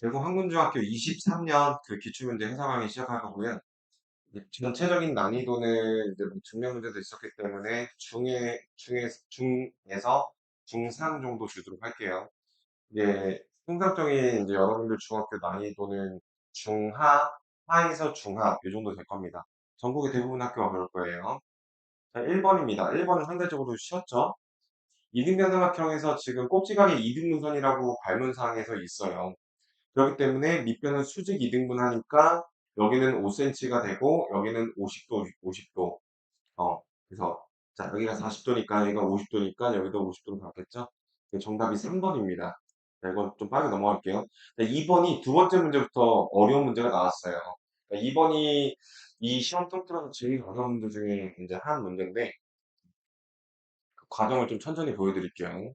대구 한군중학교 23년 그 기출문제 해설하기 시작할 거고요. 전체적인 난이도는 이제 뭐 증명 문제도 있었기 때문에 중에서 중상 정도 주도록 할게요. 이제 통상적인 이제 여러분들 중학교 난이도는 하에서 중하 이 정도 될 겁니다. 전국의 대부분 학교가 그럴 거예요. 자, 1번입니다. 1번은 상대적으로 쉬웠죠? 이등변 삼각형에서 지금 꼭지각의 이등분선이라고 발문상에서 있어요. 그렇기 때문에 밑변은 수직 이등분하니까 여기는 5cm가 되고 여기는 50도, 50도. 그래서 자 여기가 40도니까 여기가 50도니까 여기도 50도로 바뀌었죠? 정답이 3번입니다. 자, 이건 좀 빠르게 넘어갈게요. 2번이 두 번째 문제부터 어려운 문제가 나왔어요. 2번이 이 시험 통틀어서 제일 어려운 문제 중에 이제 한 문제인데 그 과정을 좀 천천히 보여드릴게요.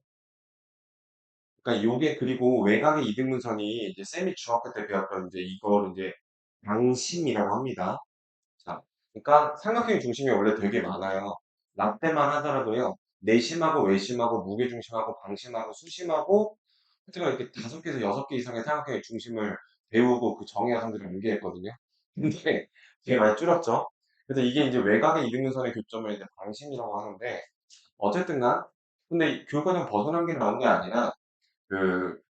그러니까 요게 그리고 외곽의 이등분선이 이제 쌤이 중학교 때 배웠던 이제 이걸 이제 방심이라고 합니다. 자, 그러니까 삼각형의 중심이 원래 되게 많아요. 라떼만 하더라도요. 내심하고 외심하고 무게중심하고 방심하고 수심하고 하여튼 이렇게 5개에서 6개 이상의 삼각형의 중심을 배우고 그 정의 화성들을 암기했거든요. 근데 되게 많이 줄였죠. 그래서 이게 이제 외곽의 이등분선의 교점을 이제 방심이라고 하는데 어쨌든 간 근데 교육과정 벗어난 게 나온 게 아니라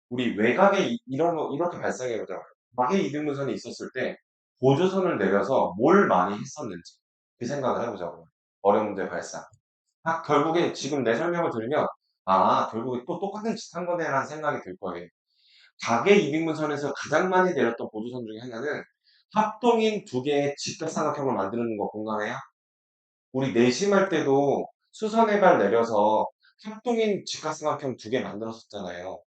우리 외곽에 이런 거, 이렇게 발생해보자. 막의 이등분선이 있었을 때, 보조선을 내려서 뭘 많이 했었는지, 그 생각을 해보자고요. 어려운 문제 발상. 결국에 지금 내 설명을 들으면, 결국에 또 똑같은 짓 한 거네라는 생각이 들 거예요. 각의 이등분선에서 가장 많이 내렸던 보조선 중에 하나는 합동인 두 개의 직각삼각형을 만드는 거 공감해요? 우리 내심할 때도 수선의 발 내려서 합동인 직각삼각형 두 개 만들었었잖아요.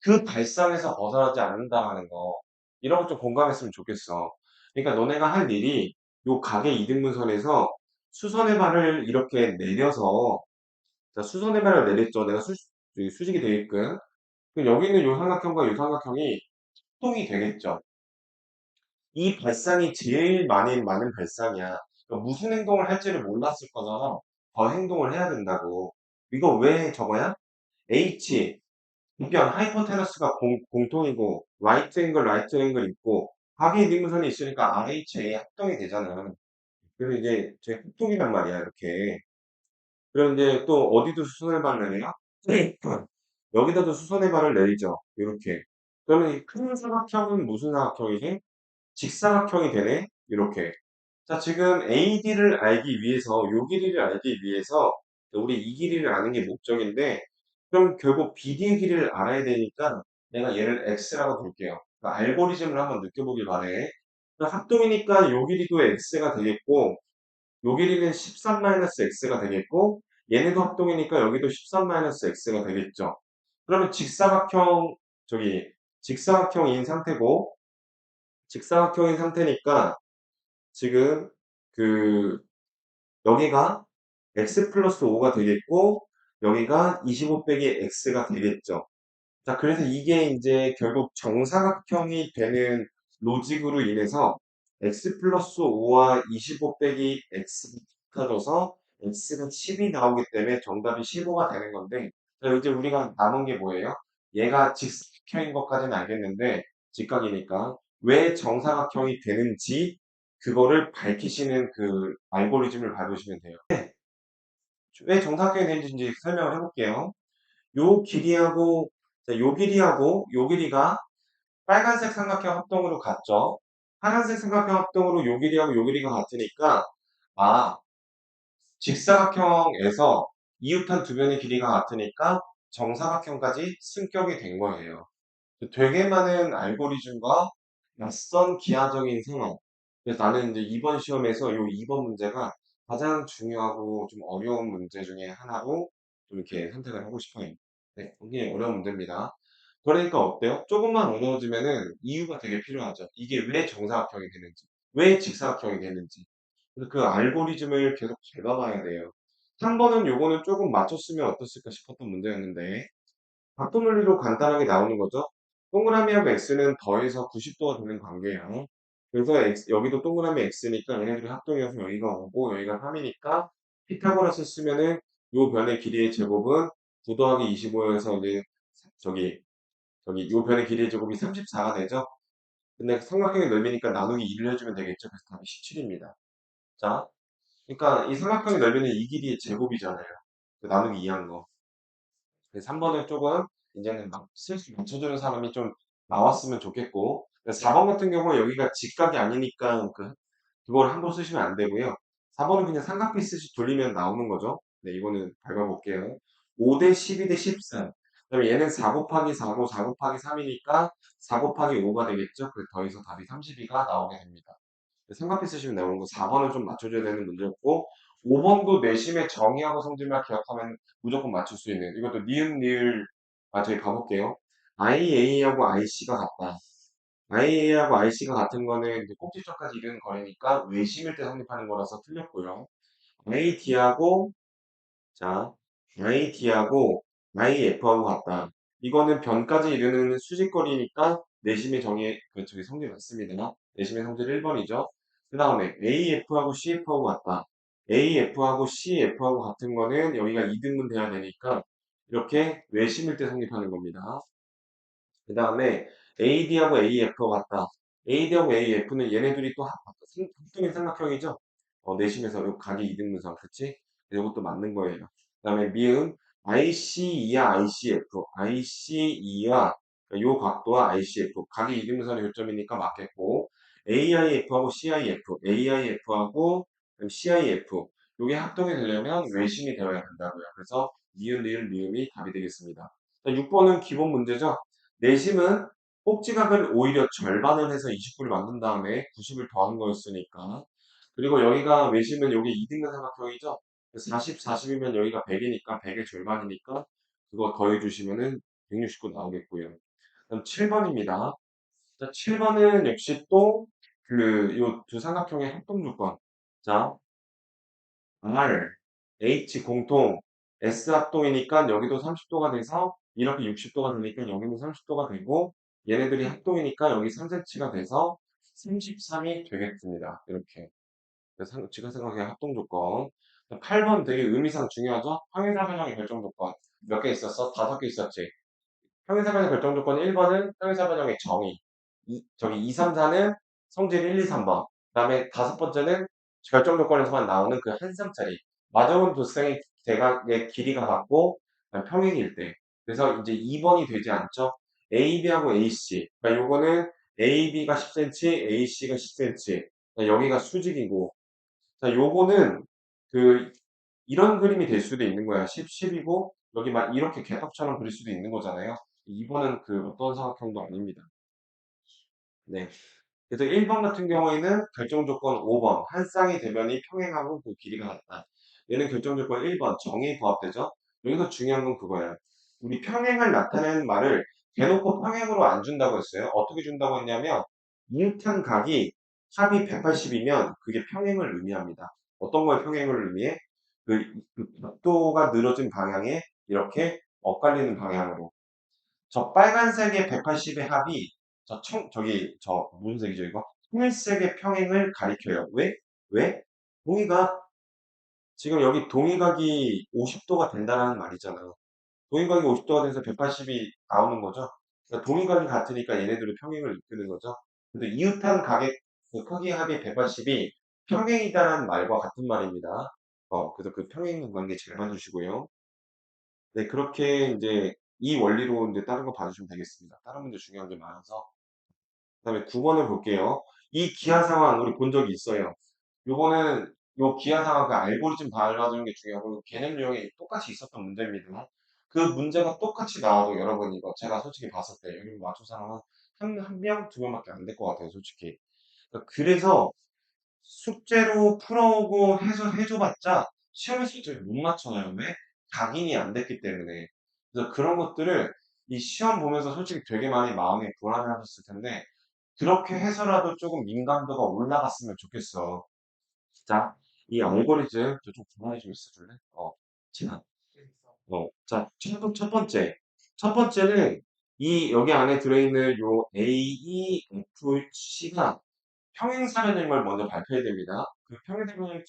그 발상에서 벗어나지 않는다는 거. 이런 거 좀 공감했으면 좋겠어. 그러니까 너네가 할 일이 요 각의 이등분선에서 수선의 발을 이렇게 내려서 자, 수선의 발을 내렸죠. 내가 여기 수직이 되게끔. 그럼 여기 있는 요 삼각형과 요 삼각형이 합동이 되겠죠. 이 발상이 제일 많은 발상이야. 그러니까 무슨 행동을 할지를 몰랐을 거잖아. 더 행동을 해야 된다고. 이거 왜 저거야? H 이변 하이포테너스가 공통이고 라이트 앵글 있고 각의 이등분선이 있으니까 RHA 합동이 되잖아. 그래서 이제 제 합동이란 말이야 이렇게. 그럼 이제 또 어디도 수선의 발을 내려요? 여기다도 수선의 발을 내리죠. 이렇게. 그러면 이 큰 사각형은 무슨 사각형이지? 직사각형이 되네. 이렇게. 자 지금 AD를 알기 위해서 요 길이를 알기 위해서 우리 이 길이를 아는 게 목적인데 그럼 결국 BD의 길이를 알아야 되니까 내가 얘를 X라고 볼게요. 그러니까 알고리즘을 한번 느껴보길 바래. 합동이니까 요 길이도 X가 되겠고 요 길이는 13-X가 되겠고 얘네도 합동이니까 여기도 13-X가 되겠죠. 그러면 직사각형인 상태고 직사각형인 상태니까 지금 그 여기가 x 플러스 5가 되겠고 여기가 25 빼기 x가 되겠죠. 자, 그래서 이게 이제 결국 정사각형이 되는 로직으로 인해서 x 플러스 5와 25 빼기 x가 붙어져서 x가 10이 나오기 때문에 정답이 15가 되는 건데 자, 이제 우리가 남은 게 뭐예요? 얘가 직사각형인 것까지는 알겠는데 직각이니까 왜 정사각형이 되는지 그거를 밝히시는 그 알고리즘을 밟으시면 돼요. 왜 정사각형이 되는지 설명을 해볼게요. 요 길이하고 요 길이하고 요 길이가 빨간색 삼각형 합동으로 같죠. 파란색 삼각형 합동으로 요 길이하고 요 길이가 같으니까 아 직사각형에서 이웃한 두 변의 길이가 같으니까 정사각형까지 승격이 된 거예요. 되게 많은 알고리즘과 낯선 기하적인 상황. 그래서 나는 이제 이번 시험에서 요 2번 문제가 가장 중요하고 좀 어려운 문제 중에 하나로 좀 이렇게 선택을 하고 싶어요. 네, 굉장히 어려운 문제입니다. 그러니까 어때요? 조금만 어려워지면은 이유가 되게 필요하죠. 이게 왜 정사각형이 되는지, 왜 직사각형이 되는지. 그래서 그 알고리즘을 계속 밟아봐야 돼요. 3번은 요거는 조금 맞췄으면 어땠을까 싶었던 문제였는데, 각도 논리로 간단하게 나오는 거죠. 동그라미하고 x는 더해서 90도가 되는 관계예요. 그래서 여기도 동그라미 x니까 얘네들이 합동이어서 여기가 5고 여기가 3이니까 피타고라스 쓰면은 요 변의 길이의 제곱은 9 더하기 25에서 이제 저기 여기 요 변의 길이의 제곱이 34가 되죠? 근데 삼각형의 넓이니까 나누기 2를 해주면 되겠죠? 그래서 답이 17입니다. 자, 그러니까 이 삼각형의 넓이는 이 길이의 제곱이잖아요. 그 나누기 2 한 거. 그래서 3번을 조금 이제는 막 슬슬 맞춰주는 사람이 좀 나왔으면 좋겠고 4번 같은 경우는 여기가 직각이 아니니까 그걸 함부로 쓰시면 안 되고요. 4번은 그냥 삼각비 쓰시 돌리면 나오는 거죠. 네, 이거는 밟아볼게요. 5대 12대 13. 그다음에 얘는 4 곱하기 4고 4 곱하기 3이니까 4 곱하기 5가 되겠죠. 그래서 더해서 답이 32가 나오게 됩니다. 삼각비 쓰시면 나오는 거 4번은 좀 맞춰줘야 되는 문제였고 5번도 내심의 정의하고 성질만 기억하면 무조건 맞출 수 있는 이것도 니은 니을 저희 가볼게요. IA하고 IC가 같다. IA하고 IC가 같은 거는 이제 꼭지점까지 이르는 거리니까 외심일 때 성립하는 거라서 틀렸고요. ID하고 자 ID하고 IF하고 같다. 이거는 변까지 이르는 수직거리니까 내심의 정의 저기 성질 맞습니다. 내심의 성질 1번이죠. 그 다음에 AF하고 CF하고 같다. AF하고 CF하고 같은 거는 여기가 이등분 돼야 되니까 이렇게 외심일 때 성립하는 겁니다. 그 다음에 AD하고 AF가 같다. AD하고 AF는 얘네들이 또 합동인 삼각형이죠. 내심에서 요 각이 이등분선, 그치? 이것도 맞는 거예요. 그 다음에 미음 IC2와 ICF, IC2와 요 각도와 ICF, 각이 이등분선의 교점이니까 맞겠고 AIF하고 CIF, AIF하고 CIF 요게 합동이 되려면 외심이 되어야 된다고요. 그래서 미음, 리을, 미음이 답이 되겠습니다. 6번은 기본 문제죠. 내심은 꼭지각을 오히려 절반을 해서 29를 만든 다음에 90을 더한 거였으니까. 그리고 여기가 외심은 여기 2등분 삼각형이죠. 40, 40이면 여기가 100이니까 100의 절반이니까 그거 더해주시면은 169 나오겠고요. 그럼 7번입니다. 자, 7번은 역시 또 요 두 삼각형의 합동조건. 자, R, H 공통, S 합동이니까 여기도 30도가 돼서 이렇게 60도가 되니까 여기는 30도가 되고 얘네들이 합동이니까 여기 3cm가 돼서 33이 되겠습니다. 이렇게. 직각삼각형의 합동조건. 8번 되게 의미상 중요하죠? 평행사변형의 결정조건. 몇 개 있었어? 5개 있었지. 평행사변형 결정조건 1번은 평행사변형의 정의. 저기 2, 3, 4는 성질 1, 2, 3번. 그 다음에 다섯 번째는 결정조건에서만 나오는 그 한 쌍짜리. 마저운 도쌍의 대각의 길이가 같고 평행일 때. 그래서 이제 2번이 되지 않죠. AB하고 AC. 그러니까 요거는 AB가 10cm, AC가 10cm. 여기가 수직이고. 자, 요거는 그 이런 그림이 될 수도 있는 거야. 10, 10이고 여기 막 이렇게 개떡처럼 그릴 수도 있는 거잖아요. 2번은 그 어떤 삼각형도 아닙니다. 네. 그래서 1번 같은 경우에는 결정조건 5번 한 쌍의 대변이 평행하고 그 길이가 같다. 얘는 결정조건 1번 정의에 부합되죠. 여기서 중요한 건 그거예요. 우리 평행을 나타내는 말을 대놓고 평행으로 안 준다고 했어요. 어떻게 준다고 했냐면 이웃한 각이 합이 180이면 그게 평행을 의미합니다. 어떤 걸 평행을 의미해? 그 각도가 늘어진 방향에 이렇게 엇갈리는 방향으로. 저 빨간색의 180의 합이 무슨 색이죠, 이거? 하늘색의 평행을 가리켜요. 왜? 왜? 동의각, 지금 여기 동의각이 50도가 된다는 말이잖아요. 동의각이 50도가 돼서 180이 나오는 거죠. 그러니까 동의각이 같으니까 얘네들은 평행을 이끄는 거죠. 근데 이웃한 각의 그 크기 합이 180이 평행이다라는 말과 같은 말입니다. 그래서 그 평행 관계 잘 봐주시고요. 네, 그렇게 이제 이 원리로 이제 다른 거 봐주시면 되겠습니다. 다른 문제 중요한 게 많아서. 그다음에 9번을 볼게요. 이 기하 상황 우리 본 적이 있어요. 요거는 요 기하 상황 그 알고리즘 밟아주는 게 중요하고 개념 유형에 똑같이 있었던 문제입니다. 그 문제가 똑같이 나와도 여러분 이거 제가 솔직히 봤을 때 여기 맞춘 사람은 한 명, 두 명밖에 안 될 것 같아요, 솔직히. 그래서 숙제로 풀어오고 해줘봤자 시험에서 숙제를 못 맞춰요. 왜? 각인이 안 됐기 때문에. 그래서 그런 것들을 이 시험 보면서 솔직히 되게 많이 마음이 불안해하셨을 텐데 그렇게 해서라도 조금 민감도가 올라갔으면 좋겠어. 자, 이 알고리즘 좀 가만히 좀 있어줄래? 자, 자, 첫 번째. 첫 번째는 이 여기 안에 들어있는 요 AEFC가 평행사변인 걸 먼저 발표해야 됩니다. 그 평행사변인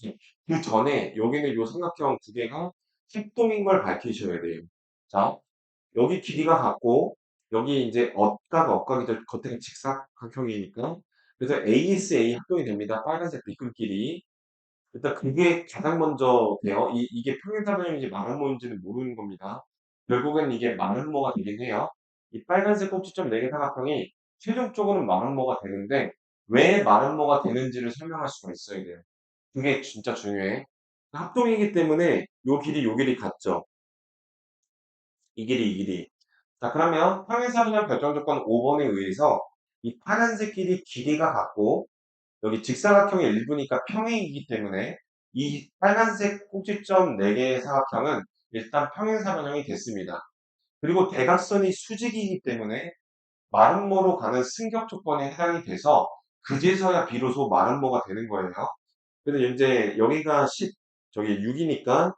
그 전에 여기는 요 삼각형 두 개가 합동인 걸 밝히셔야 돼요. 자, 여기 길이가 같고 여기 이제 억각이죠. 겉에가 직사각형이니까. 그래서 ASA 합동이 됩니다. 빨간색 빗글길이. 일단 그게 가장 먼저 돼요. 이게 평행사변형인지 마름모인지는 모르는 겁니다. 결국엔 이게 마름모가 되긴 해요. 이 빨간색 꼭지점 4개 사각형이 최종적으로는 마름모가 되는데 왜 마름모가 되는지를 설명할 수가 있어야 돼요. 그게 진짜 중요해. 합동이기 때문에 요 길이 같죠. 이 길이. 자, 그러면 평행사변형 결정 조건 5번에 의해서 이 파란색 길이가 같고 여기 직사각형의 일부니까 평행이기 때문에 이 빨간색 꼭지점 4개의 사각형은 일단 평행사변형이 됐습니다. 그리고 대각선이 수직이기 때문에 마름모로 가는 승격 조건에 해당이 돼서 그제서야 비로소 마름모가 되는 거예요. 근데 이제 여기가 6이니까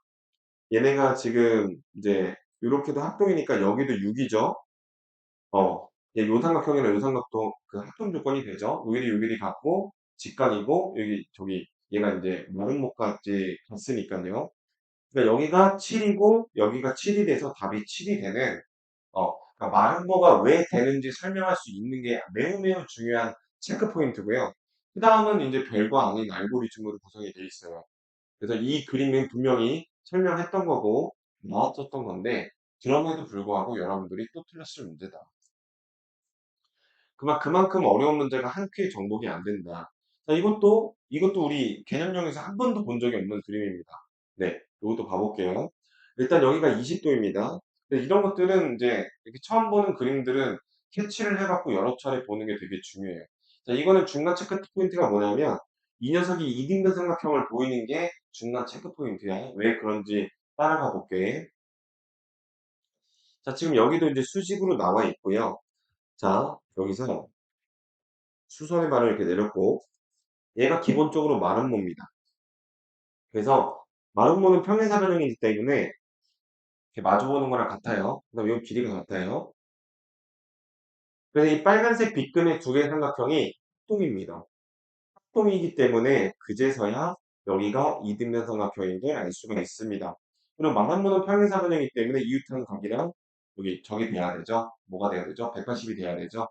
얘네가 지금 이제 이렇게도 합동이니까 여기도 6이죠. 예, 요 삼각형이랑 요 삼각도 그 합동 조건이 되죠. 요 길이 같고 직각이고 얘가 이제 마름모까지 갔으니까요. 그러니까 여기가 7이고 여기가 7이 돼서 답이 7이 되는 그러니까 마름모가 왜 되는지 설명할 수 있는 게 매우 매우 중요한 체크 포인트고요. 그 다음은 이제 별거 아닌 알고리즘으로 구성이 되어 있어요. 그래서 이 그림은 분명히 설명했던 거고 나왔었던 건데 그럼에도 불구하고 여러분들이 또 틀렸을 문제다. 그만큼 어려운 문제가 한 큐에 정복이 안 된다. 자, 이것도 우리 개념형에서 한 번도 본 적이 없는 그림입니다. 네, 이것도 봐볼게요. 일단 여기가 20도입니다. 이런 것들은 이제 이렇게 처음 보는 그림들은 캐치를 해갖고 여러 차례 보는 게 되게 중요해요. 자, 이거는 중간 체크 포인트가 뭐냐면 이 녀석이 이등변 삼각형을 보이는 게 중간 체크 포인트야. 왜 그런지 따라가 볼게. 자, 지금 여기도 이제 수직으로 나와 있고요. 자, 여기서 수선의 발을 이렇게 내렸고 얘가 기본적으로 마름모입니다. 그래서 마름모는 평행사변형이기 때문에 이렇게 마주보는 거랑 같아요. 그다음 이 길이가 같아요. 그래서 이 빨간색 빗금의 두 개의 삼각형이 합동입니다. 합동이기 때문에 그제서야 여기가 이등변 삼각형인 걸 알 수가 있습니다. 그리고 마름모는 평행사변형이기 때문에 이웃하는 각이랑 여기 저기 돼야 되죠. 뭐가 돼야 되죠? 180이 돼야 되죠.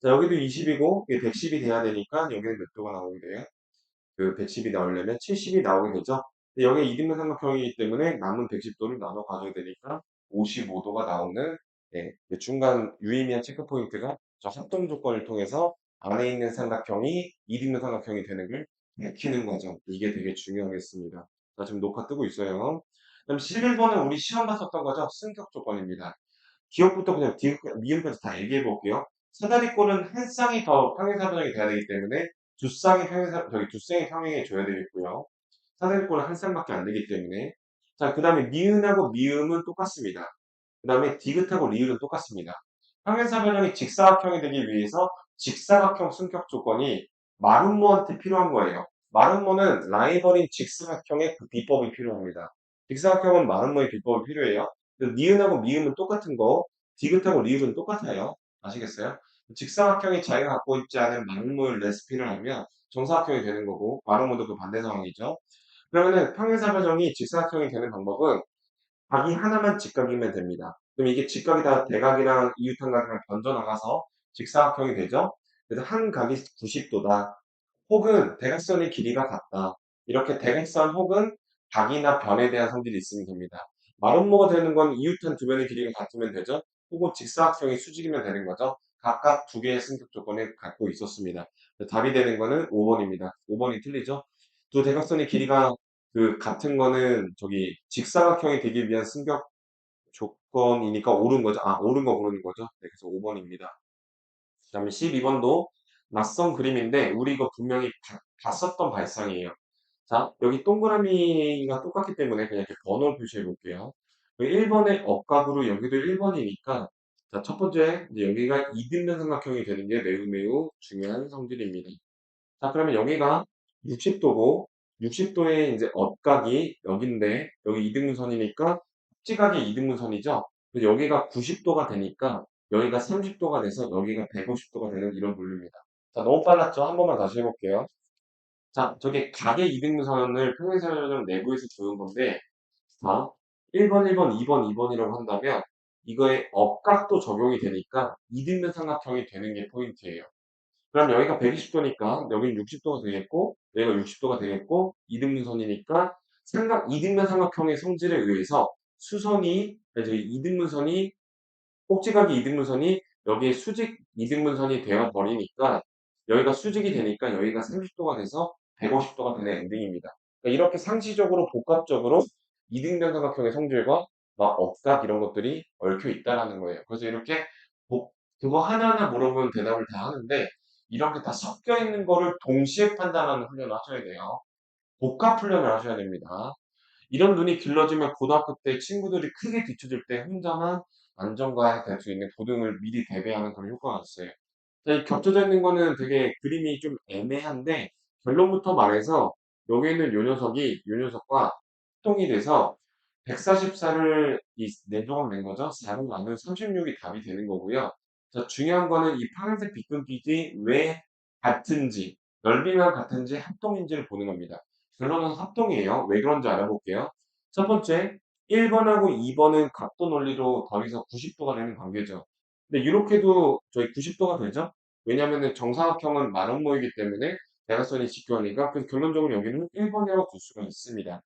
자, 여기도 20이고 110이 돼야 되니까 여기는 몇 도가 나오게 돼요? 그 110이 나오려면 70이 나오게 되죠. 근데 여기에 이등변 삼각형이기 때문에 남은 110도를 나눠 가져야 되니까 55도가 나오는 예, 그 중간 유의미한 체크 포인트가 저 합동 조건을 통해서 안에 있는 삼각형이 이등변 삼각형이 되는 걸 밝히는 거죠. 이게 되게 중요하겠습니다. 자, 지금 녹화 뜨고 있어요. 그럼 11번은 우리 시험 봤었던 거죠. 승격 조건입니다. 기억부터 그냥 미음까지 다 얘기해 볼게요. 사다리꼴은 한 쌍이 더 평행사변형이 돼야 되기 때문에 두 쌍이 평행해 줘야 되겠고요. 사다리꼴은 한 쌍밖에 안 되기 때문에. 자, 그 다음에 니은하고 미음은 똑같습니다. 그 다음에 디귿하고 리을은 똑같습니다. 평행사변형이 직사각형이 되기 위해서 직사각형 승격 조건이 마름모한테 필요한 거예요. 마름모는 라이벌인 직사각형의 그 비법이 필요합니다. 직사각형은 마름모의 비법이 필요해요. 니은하고 미음은 똑같은 거, 디귿하고 리을은 똑같아요. 아시겠어요? 직사각형이 자기가 갖고 있지 않은 마름모의 레시피를 하면 정사각형이 되는 거고, 마름모도 그 반대 상황이죠. 그러면은 평행사변형이 직사각형이 되는 방법은 각이 하나만 직각이면 됩니다. 그럼 이게 직각이 다 대각이랑 이웃한각이랑 번져나가서 직사각형이 되죠? 그래서 한 각이 90도다. 혹은 대각선의 길이가 같다. 이렇게 대각선 혹은 각이나 변에 대한 성질이 있으면 됩니다. 마름모가 되는 건 이웃한 두 변의 길이가 같으면 되죠. 혹은 직사각형이 수직이면 되는 거죠. 각각 두 개의 승격 조건을 갖고 있었습니다. 답이 되는 거는 5번입니다. 5번이 틀리죠? 두 대각선의 길이가 그 같은 거는 직사각형이 되기 위한 승격 조건이니까 옳은 거죠. 옳은 거 고르는 거죠. 네, 그래서 5번입니다. 그 다음에 12번도 낯선 그림인데 우리 이거 분명히 봤었던 발상이에요. 자, 여기 동그라미가 똑같기 때문에 그냥 이렇게 번호를 표시해 볼게요. 1번의 억각으로 여기도 1번이니까 자, 첫 번째 이제 여기가 이등변 삼각형이 되는 게 매우 매우 중요한 성질입니다. 자, 그러면 여기가 60도고 60도의 이제 억각이 여긴데 여기 이등분선이니까 직각이 이등분선이죠. 그래서 여기가 90도가 되니까 여기가 30도가 돼서 여기가 150도가 되는 이런 분류입니다. 자, 너무 빨랐죠? 한 번만 다시 해볼게요. 자, 저게 각의 이등분선을 평행사변형 내부에서 주는 건데 자, 1번, 1번, 2번, 2번이라고 한다면 이거에 억각도 적용이 되니까 이등변 삼각형이 되는 게 포인트예요. 그럼 여기가 120도니까 여기는 60도가 되겠고 여기가 60도가 되겠고 이등분선이니까 이등변 삼각형의 성질에 의해서 수선이 저기 이등분선이 꼭지각이 이등분선이 여기에 수직 이등분선이 되어 버리니까 여기가 수직이 되니까 여기가 30도가 돼서 150도가 되는 엔딩입니다. 그러니까 이렇게 상시적으로 복합적으로 이등변 삼각형의 성질과 막 억각 이런 것들이 얽혀 있다라는 거예요. 그래서 이렇게 그거 하나하나 물어보면 대답을 다 하는데 이렇게 다 섞여 있는 거를 동시에 판단하는 훈련을 하셔야 돼요. 복합 훈련을 하셔야 됩니다. 이런 눈이 길러지면 고등학교 때 친구들이 크게 뒤쳐질 때 혼자만 안정과에 될 수 있는 고등을 미리 대비하는 그런 효과가 있어요. 자, 이 겹쳐져 있는 거는 되게 그림이 좀 애매한데 결론부터 말해서 여기 있는 요 녀석과 합동이 돼서 144를 이 4조각 낸 거죠. 4로 나누면 36이 답이 되는 거고요. 자, 중요한 거는 이 파란색 빗금빛이 왜 같은지, 넓이만 같은지 합동인지를 보는 겁니다. 결론은 합동이에요. 왜 그런지 알아볼게요. 첫 번째, 1번하고 2번은 각도 논리로 더해서 90도가 되는 관계죠. 근데 이렇게도 저희 90도가 되죠? 왜냐면은 정사각형은 만원모이기 때문에 대각선이 직교하니까 그래서 결론적으로 여기는 1번이라고 둘 수가 있습니다.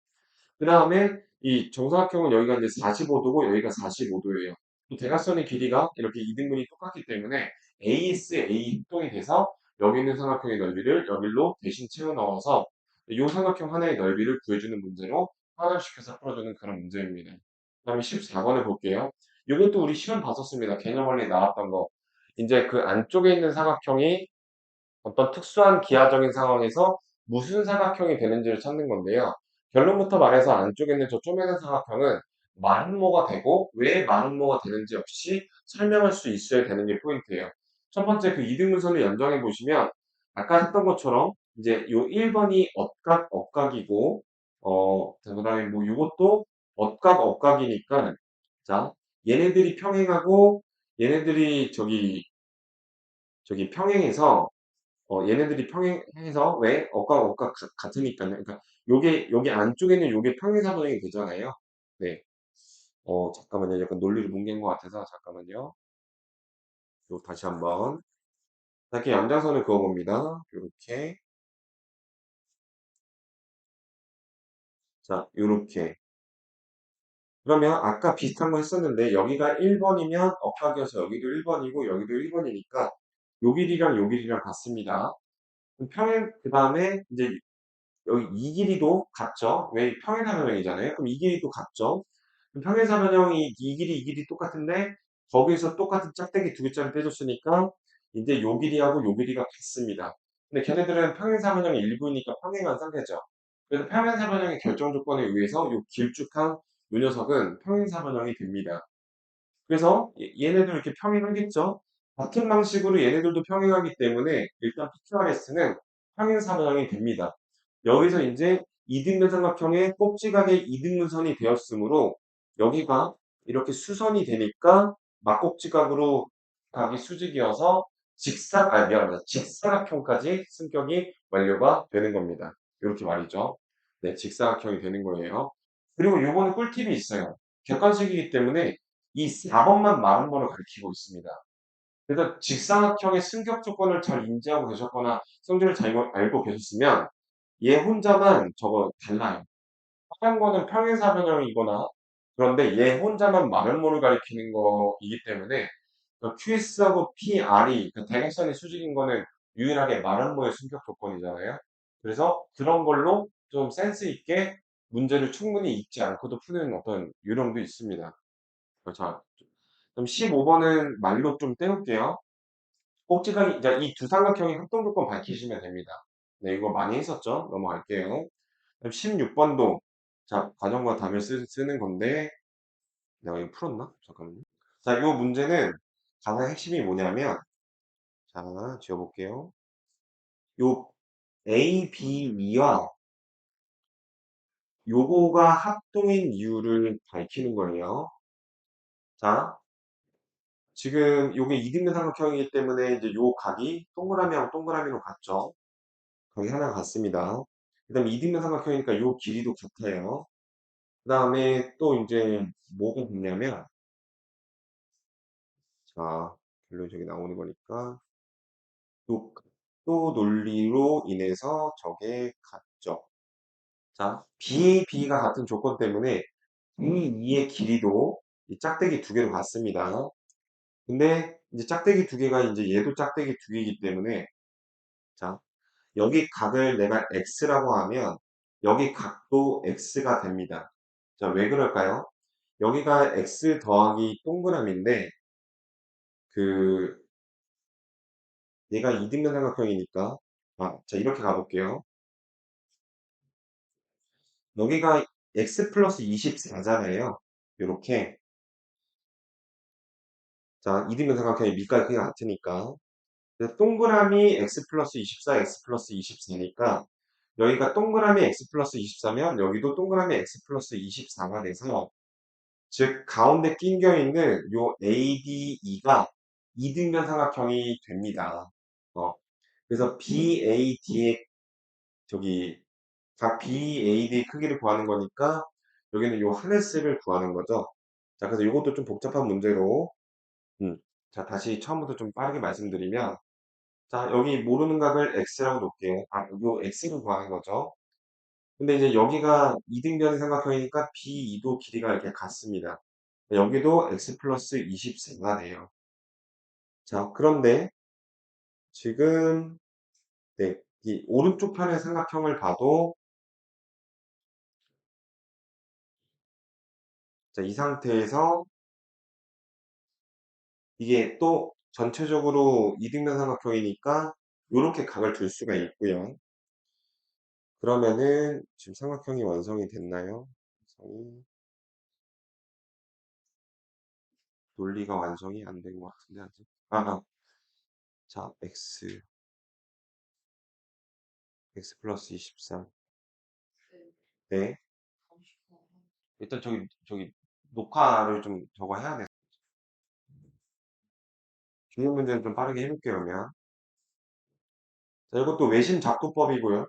그 다음에 이 정사각형은 여기가 이제 45도고 여기가 45도예요. 또 대각선의 길이가 이렇게 이등분이 똑같기 때문에 ASA 합동이 돼서 여기 있는 삼각형의 넓이를 여기로 대신 채워 넣어서 이 삼각형 하나의 넓이를 구해주는 문제로 환원시켜서 풀어주는 그런 문제입니다. 그 다음에 14번을 볼게요. 이것도 우리 시험 봤었습니다. 개념 원리 나왔던 거. 이제 그 안쪽에 있는 삼각형이 어떤 특수한 기하적인 상황에서 무슨 삼각형이 되는지를 찾는 건데요. 결론부터 말해서 안쪽에 있는 저 쪼매는 삼각형은 마름모가 되고 왜 마름모가 되는지 역시 설명할 수 있어야 되는 게 포인트예요. 첫 번째 그 이등분선을 연정해 보시면 아까 했던 것처럼 이제 요 1번이 억각이고 그다음에 뭐 요것도 억각이니까 자 얘네들이 평행하고 얘네들이 저기 평행해서 얘네들이 평행해서 왜 억각 같으니까요. 그러니까 요게 안쪽에 있는 요게 평행사변형이 되잖아요. 네. 잠깐만요. 약간 논리를 뭉갠 것 같아서 잠깐만요. 요 다시 한번 이렇게 연장선을 그어봅니다. 요렇게 자 요렇게 그러면 아까 비슷한 거 했었는데 여기가 1번이면 억각이어서 여기도 1번이고 여기도 1번이니까 요 길이랑 요 길이랑 같습니다. 그럼 그다음에 이제 여기 이 길이도 같죠? 왜 평행사변형이잖아요. 그럼 이 길이도 같죠? 그럼 평행사변형이 이 길이 똑같은데 거기서 똑같은 짝대기 두 개짜리 빼줬으니까 이제 요 길이하고 요 길이가 같습니다. 근데 걔네들은 평행사변형의 일부이니까 평행한 상태죠. 그래서 평행사변형의 결정 조건에 의해서 요 길쭉한 요 녀석은 평행사변형이 됩니다. 그래서 얘네들 이렇게 평행하겠죠? 같은 방식으로 얘네들도 평행하기 때문에 일단 PQRS는 평행사변형이 됩니다. 여기서 이제 이등변 삼각형의 꼭지각의 이등분선이 되었으므로 여기가 이렇게 수선이 되니까 막꼭지각으로 각이 수직이어서 미안합니다. 직사각형까지 승격이 완료가 되는 겁니다. 이렇게 말이죠. 네, 직사각형이 되는 거예요. 그리고 요거는 꿀팁이 있어요. 객관식이기 때문에 이 4번만 40번을 가리키고 있습니다. 그래서 직사각형의 승격 조건을 잘 인지하고 계셨거나 성질을 잘 알고 계셨으면 얘 혼자만 저거 달라요. 하얀 거는 평행사변형이거나 그런데 얘 혼자만 마름모를 가리키는 거이기 때문에 QS하고 PR이 그 대각선이 수직인 거는 유일하게 마름모의 승격 조건이잖아요. 그래서 그런 걸로 좀 센스 있게 문제를 충분히 읽지 않고도 푸는 어떤 요령도 있습니다. 자, 그럼 15번은 말로 좀 때울게요. 꼭지각이, 이제 이 두 삼각형의 합동 조건 밝히시면 됩니다. 네, 이거 많이 했었죠? 넘어갈게요. 그럼 16번도, 자, 과정과 답을 쓰는 건데, 내가 이거 풀었나? 잠깐만요. 자, 이 문제는 가장 핵심이 뭐냐면, 자, 지워볼게요. 요 A, B, E와 요거가 합동인 이유를 밝히는 거예요. 자, 지금 요게 이등변 삼각형이기 때문에 이제 요 각이 동그라미하고 동그라미로 같죠? 거기 하나 같습니다. 그 다음에 이등변 삼각형이니까 요 길이도 같아요. 그 다음에 또 이제 뭐가 붙냐면 자, 결론적이 나오는 거니까 또, 또 논리로 인해서 저게 같죠. 자, BAB가 같은 조건 때문에 B2의 길이도 이 짝대기 두 개로 같습니다. 근데 이제 짝대기 두 개가 이제 얘도 짝대기 두 개이기 때문에 자, 여기 각을 내가 X라고 하면 여기 각도 X가 됩니다. 자, 왜 그럴까요? 여기가 X 더하기 동그라미인데 그 얘가 이등변 삼각형이니까 자, 이렇게 가볼게요. 여기가 x 플러스 24잖아요. 이렇게. 자, 이등변 삼각형의 밑과 크기가 같으니까. 그래서 동그라미 x 플러스 24, x 플러스 24니까 여기가 동그라미 x 플러스 24면 여기도 동그라미 x 플러스 24가 돼서 즉 가운데 낀겨 있는 요 ADE가 이등변 삼각형이 됩니다. 그래서 BAD의 저기 각 BAD의 크기를 구하는 거니까 여기는 요 하늘색을 구하는 거죠. 자, 그래서 이것도 좀 복잡한 문제로 음. 자, 다시 처음부터 좀 빠르게 말씀드리면 자, 여기 모르는 각을 x라고 놓을게요. 요 x를 구하는 거죠. 근데 이제 여기가 이등변의 삼각형이니까 B2도 길이가 이렇게 같습니다. 여기도 x 플러스 24가 돼요. 자, 그런데 지금 네, 이 오른쪽 편의 삼각형을 봐도 자, 이 상태에서 이게 또 전체적으로 이등변 삼각형이니까 이렇게 각을 둘 수가 있고요. 그러면은 지금 삼각형이 완성이 됐나요? 논리가 완성이 안 된 것 같은데 아직. 자, x 플러스 24. 네. 일단 저기 녹화를 좀 저거 해야 돼. 중요 문제는 좀 빠르게 해볼게요, 그러면. 자, 이것도 외심 작도법이고요.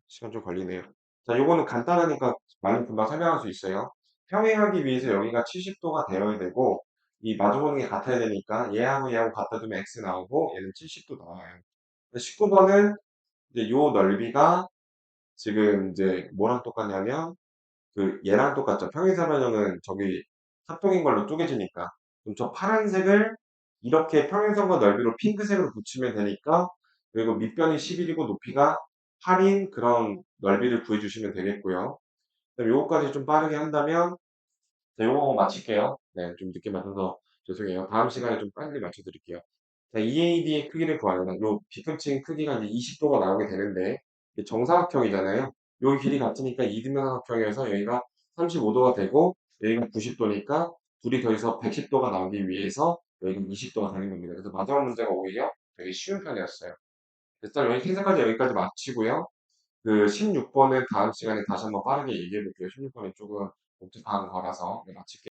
시간 좀 걸리네요. 자, 요거는 간단하니까 말로 금방 설명할 수 있어요. 평행하기 위해서 여기가 70도가 되어야 되고, 이 마주보는 게 같아야 되니까 얘하고 갖다 두면 x 나오고 얘는 70도 나와요. 19번은 이제 요 넓이가 지금 이제 뭐랑 똑같냐면 그 얘랑 똑같죠. 평행사변형은 저기 합동인 걸로 쪼개지니까. 그럼 저 파란색을 이렇게 평행선과 넓이로 핑크색으로 붙이면 되니까 그리고 밑변이 11이고 높이가 8인 그런 넓이를 구해주시면 되겠고요. 그럼 요거까지 좀 빠르게 한다면 자, 요거 마칠게요. 네, 좀 늦게 맞춰서 죄송해요. 다음 시간에 좀 빨리 맞춰드릴게요. 자, EAD의 크기를 구하려면 요 뒤꿈치 크기가 이제 20도가 나오게 되는데 이게 정사각형이잖아요. 요 길이 같으니까 이등변삼각형이어서 여기가 35도가 되고 여기가 90도니까 둘이 더해서 110도가 나오기 위해서 여기가 20도가 되는 겁니다. 그래서 마지막 문제가 오히려 되게 쉬운 편이었어요. 일단 여기 흰색까지 여기까지 마치고요. 그 16번은 다음 시간에 다시 한번 빠르게 얘기해 볼게요. 16번은 조금 복잡한 거라서 네, 마칠게요.